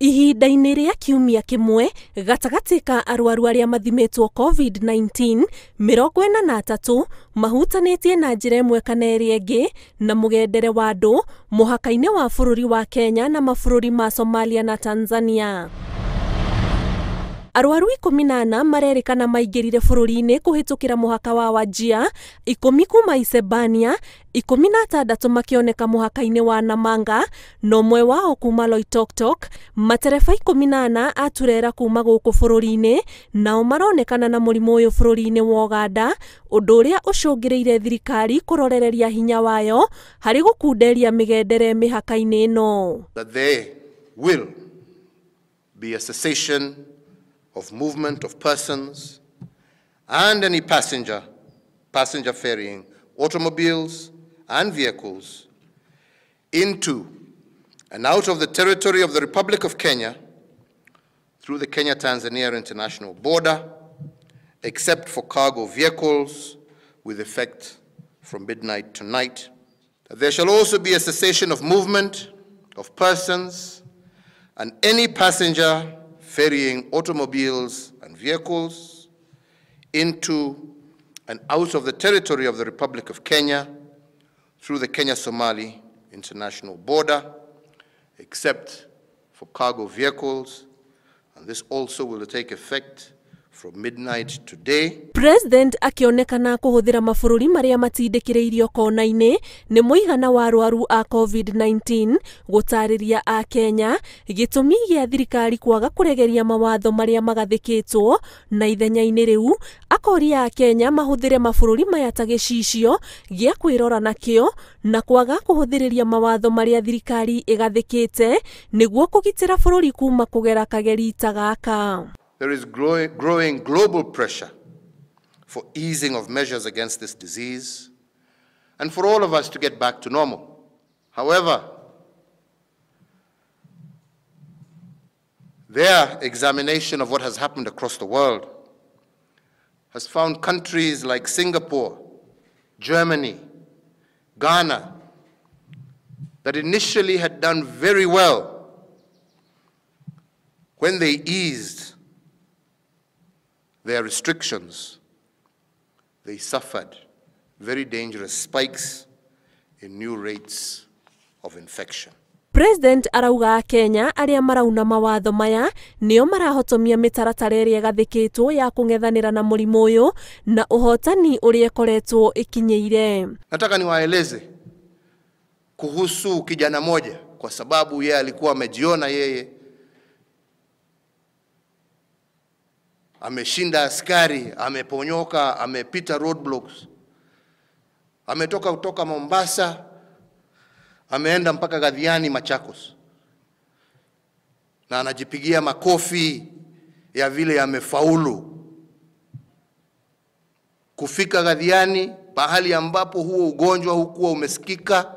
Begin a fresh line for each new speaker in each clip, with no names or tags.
Ihinda-inĩ rĩa kiumia kimwe gatagati ka arwaru aria mathimitwo COVID-19 43 mahutanitie na njira imwe kana ĩrĩa ĩngĩ na mugendere wa andu muhaka-inĩ wa bũrũri wa Kenya na mabũrũri ma Somalia na Tanzania. Arwaru 14 marerikana maingĩrire bũrũri-inĩ kũhĩtũkĩra muhaka wa Wajir, 10 kuma Isebania, 16 makioneka muhaka-inĩ wa Namanga, na ũmwe wao kuma Loitoktok. Matereba 18 aturera kuma gũkũ bũrũri-inĩ nao maronekana na mũrimũ ũyũ bũrũri-inĩ wa Uganda, ũndũ ũrĩa ũcũngĩrĩire thirikari kũrorereria hinya wayo harĩ gũkunderia mĩgendere mĩhaka-inĩ ĩno.
That there will be a cessation of movement of persons and any passenger ferrying automobiles and vehicles into and out of the territory of the Republic of Kenya through the Kenya-Tanzania international border, except for cargo vehicles with effect from midnight tonight. There shall also be a cessation of movement of persons and any passenger ferrying automobiles and vehicles into and out of the territory of the Republic of Kenya through the Kenya-Somali international border, except for cargo vehicles, and this also will take effect from midnight today.
President akionekana kuhuthira mabũrũri maria matindĩkĩrĩirio kona-inĩ nĩ mũigana wa arwaru a COVID-19 gũtarĩria a Kenya gĩtũmi gĩa thirikari kwaga kũregeria mawatho maria magathĩkĩtwo na ithenya-inĩ rĩu akoria a Kenya mahũthĩre mabũrũri maya ta gĩcicio gĩa kwĩrora nakĩo na kwaga kũhũthĩrĩria mawatho maria thirikari ĩgathĩkĩte nĩguo kũgitĩra bũrũri kuma kũgera kageri ta gaka.
There is growing global pressure for easing of measures against this disease and for all of us to get back to normal. However, their examination of what has happened across the world has found countries like Singapore, Germany, Ghana, that initially had done very well when they eased their restrictions, they suffered very dangerous spikes in new rates of infection.
President arauga Kenya aria marauna mawatho maya nio marahotomia mitaratara ĩrĩa ĩgathĩkĩtwo ya kũng'ethanĩra na mũrimũ ũyũ na ũhotani ũrĩa ĩkoretwo ĩkinyĩire.
Nataka niwaeleze kuhusu kijana moja, kwa sababu yeye alikuwa amejiona yeye ameshinda askari, ameponyoka, amepita roadblocks. Ametoka kutoka Mombasa, ameenda mpaka Gathiani Machakos. Na anajipigia makofi ya vile amefaulu. Kufika Gathiani, pahali ambapo huo ugonjwa hukuwa umesikika,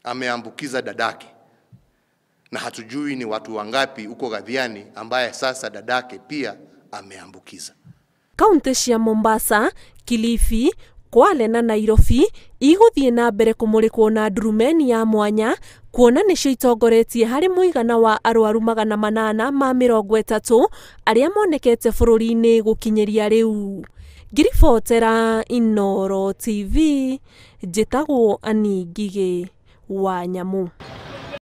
ameambukiza dadake. Na hatujui ni watu wangapi uko Gathiani ambaye sasa dadake pia ameambukiza.
Kaunti cia Mombasa, Kilifi, Kwale na Nairobi igũthiĩ na mbere kũmũrĩkwo na ndurumeni ya mwanya kuona nĩcio itongoretie harĩ mũigana wa arwaru 830 arĩa monekete bũrũri-inĩ gũkinyĩria rĩu. Ngiribotera Inooro TV, njĩtagwo Ani Ngigĩ wa Nyamu.